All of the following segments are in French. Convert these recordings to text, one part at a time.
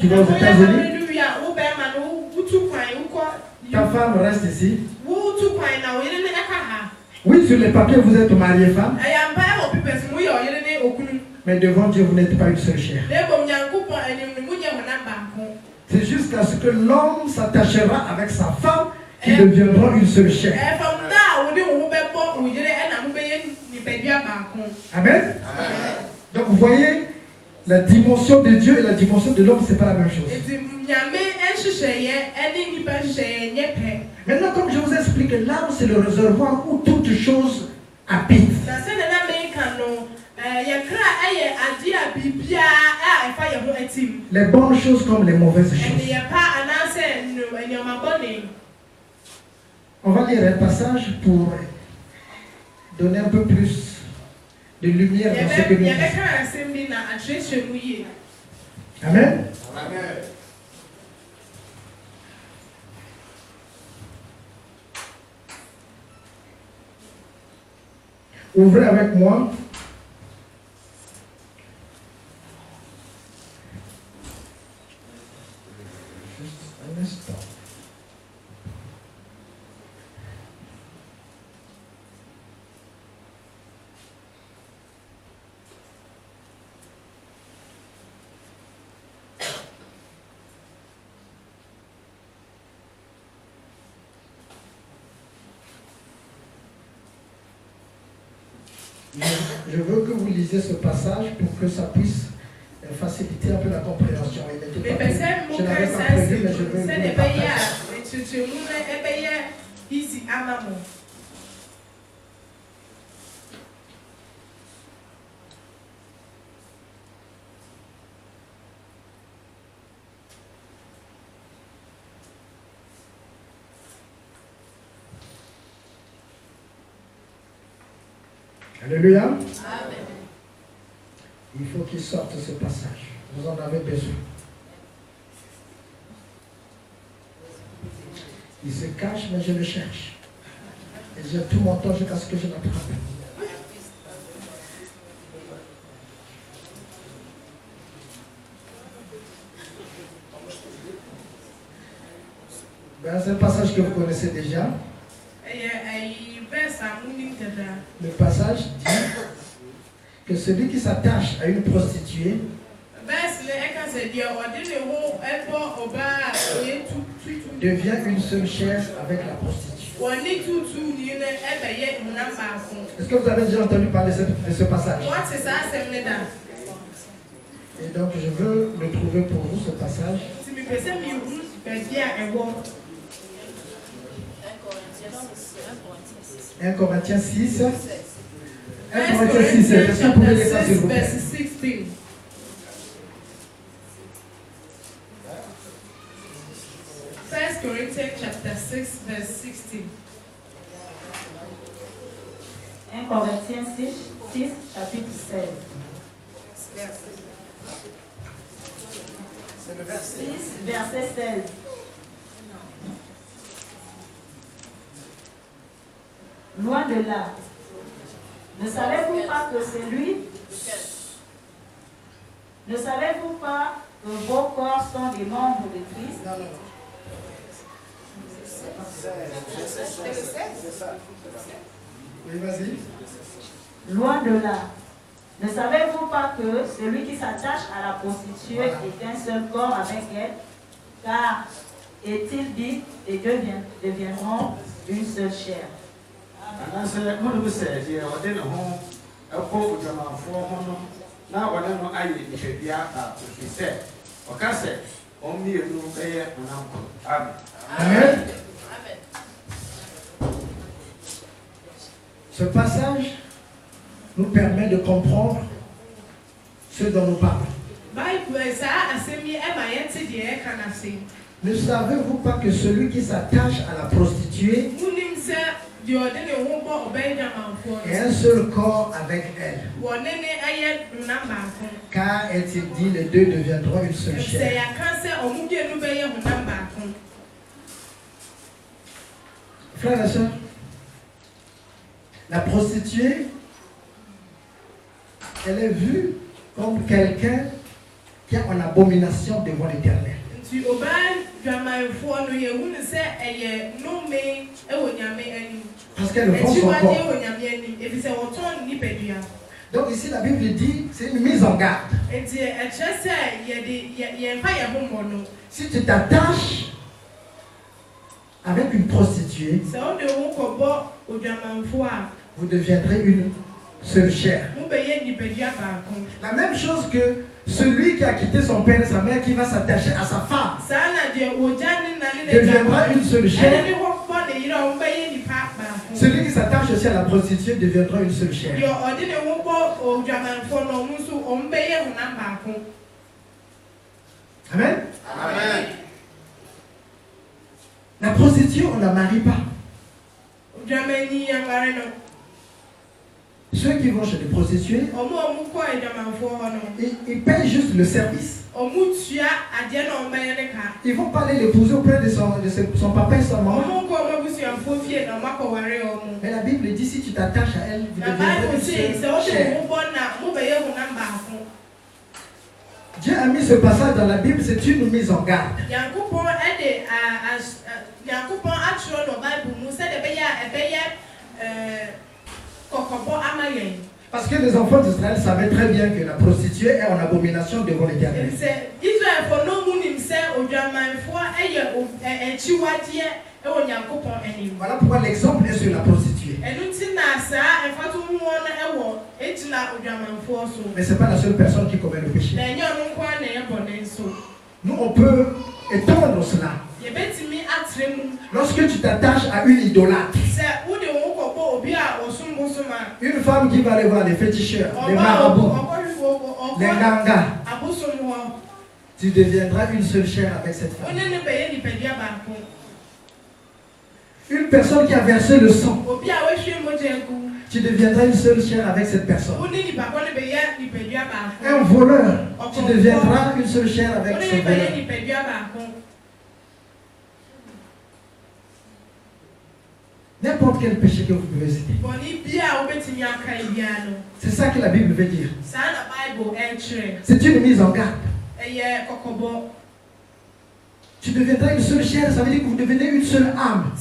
Tu vas aux États-Unis. Ta femme reste ici. Oui, sur les papiers, vous êtes marié femme. Mais devant Dieu, vous n'êtes pas une seule chair. C'est jusqu'à ce que l'homme s'attachera avec sa femme qui deviendront une seule chair. Amen. Donc vous voyez, la dimension de Dieu et la dimension de l'homme, c'est pas la même chose. Maintenant, comme je vous ai expliqué, l'âme c'est le réservoir où toute chose habite. Les bonnes choses comme les mauvaises choses. On va lire un passage pour donner un peu plus de lumière dans ce que nous disons. Amen. Amen. Ouvrez avec moi juste un instant. Je veux que vous lisiez ce passage pour que ça puisse faciliter un peu la compréhension. Je n'avais pas prévu, mais je veux vous le partager. Alléluia. Amen. Il faut qu'il sorte ce passage. Vous en avez besoin. Il se cache, mais je le cherche. Et j'ai tout mon temps jusqu'à ce que je l'attrape. Ben, c'est un passage que vous connaissez déjà. Le passage dit que celui qui s'attache à une prostituée devient une seule chair avec la prostituée. Est-ce que vous avez déjà entendu parler de ce passage? Et donc je veux le trouver pour vous, ce passage. 1 Corinthiens 6. 1 Corinthiens 6. Est-ce que vous pouvez lire ça s'il vous plaît? 1 Corinthians chapter 6, verse 16. 1 Corinthiens 6, chapitre 16. C'est le verset 6, verset 16. Loin de là. Ne savez-vous pas que c'est lui? Ne savez-vous pas que vos corps sont des membres de Christ? Non. Oui, vas-y. Loin de là. Ne savez-vous pas que celui qui s'attache à la prostituée est un seul corps avec elle? Car, est-il dit, et deviendront une seule chair. Amen. Ce passage nous permet de comprendre ce dont nous parlons. Ne savez-vous pas que celui qui s'attache à la prostituée est un seul corps avec elle? Car est-il dit, les deux deviendront une seule chair. Frères et sœurs, la prostituée, elle est vue comme quelqu'un qui est en abomination devant l'Éternel. Parce qu'elles vont son corps. Donc ici la Bible dit, c'est une mise en garde. Si tu t'attaches avec une prostituée, vous deviendrez une seule chair. La même chose que celui qui a quitté son père et sa mère qui va s'attacher à sa femme deviendra une seule chair. Celui qui s'attache aussi à la prostituée deviendra une seule chair. Amen. Amen. La prostituée, on ne la marie pas. Ceux qui vont chez les prostituées, ils payent juste le service. Ils vont pas aller l'épouser auprès de son papa et son maman. Mais la Bible dit, si tu t'attaches à elle, vous deviendrez une seule chair. Dieu a mis ce passage dans la Bible, c'est une mise en garde. Parce que les enfants d'Israël savaient très bien que la prostituée est en abomination devant l'Éternel. Voilà pourquoi l'exemple est sur la prostituée. Mais ce n'est pas la seule personne qui commet le péché. Nous, on peut étendre cela. Lorsque tu t'attaches à une idolâtre, une femme qui va aller voir les féticheurs, les marabouts, les gangas, tu deviendras une seule chair avec cette femme. Une personne qui a versé le sang, tu deviendras une seule chair avec cette personne. Un voleur, tu deviendras une seule chair avec ce voleur. N'importe quel péché que vous pouvez citer. C'est ça que la Bible veut dire. C'est une mise en garde. Tu deviendras une seule chair, ça veut dire que vous devenez une seule âme.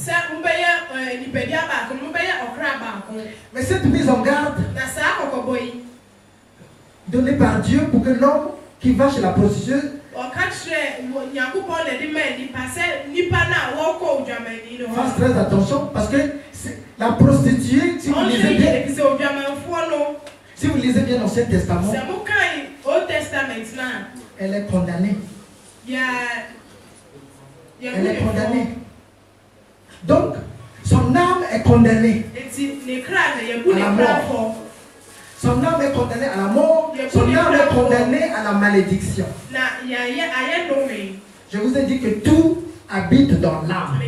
Mais cette mise en garde donnée par Dieu pour que l'homme qui va chez la prostituée fasse très attention, parce que la prostituée, si vous lisez bien l'Ancien Testament, elle est condamnée. Elle est condamnée. Donc, son âme est condamnée à la mort. Son âme est condamnée à la mort. Son âme est condamnée à la malédiction. Je vous ai dit que tout habite dans l'âme.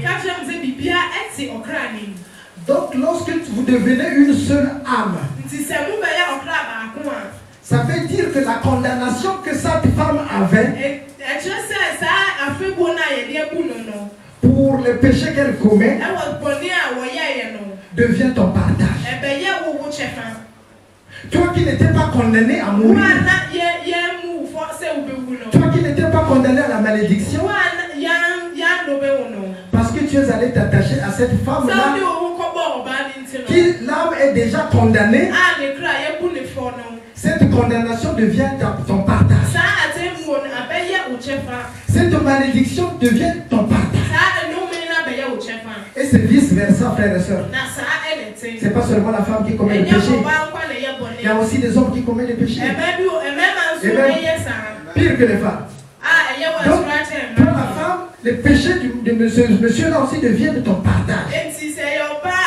Donc, lorsque vous devenez une seule âme, ça veut dire que la condamnation que cette femme avait pour le péché qu'elle commet devient ton partage. Toi qui n'étais pas condamné à mourir, toi qui n'étais pas condamné à la malédiction, parce que tu es allé t'attacher à cette femme-là, qui l'âme est déjà condamnée, cette condamnation devient ton partage. Cette malédiction devient ton partage. Et c'est vice versa, frères et sœurs. C'est pas seulement la femme qui commet le péché. Il y a aussi des hommes qui commettent le péché. Et même pire que les femmes. Donc, pour la femme, le péché de monsieur-là aussi devient de ton partage.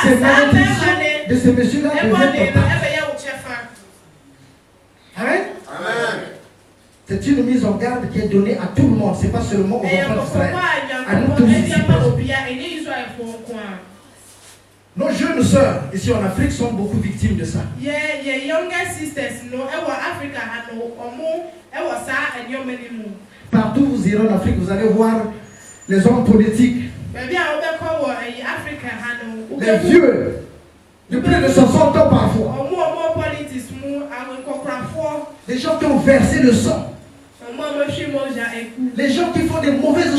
Ces malédictions de ce monsieur-là deviennent ton partage. Amen. C'est une mise en garde qui est donnée à tout le monde. Ce n'est pas seulement aux enfants d'Israël. À nous tous ici. Nos jeunes sœurs ici en Afrique sont beaucoup victimes de ça. Partout où vous irez en Afrique, vous allez voir les hommes politiques, les vieux, de plus de 60 ans parfois. Des gens qui ont versé le sang. Les gens qui font des mauvaises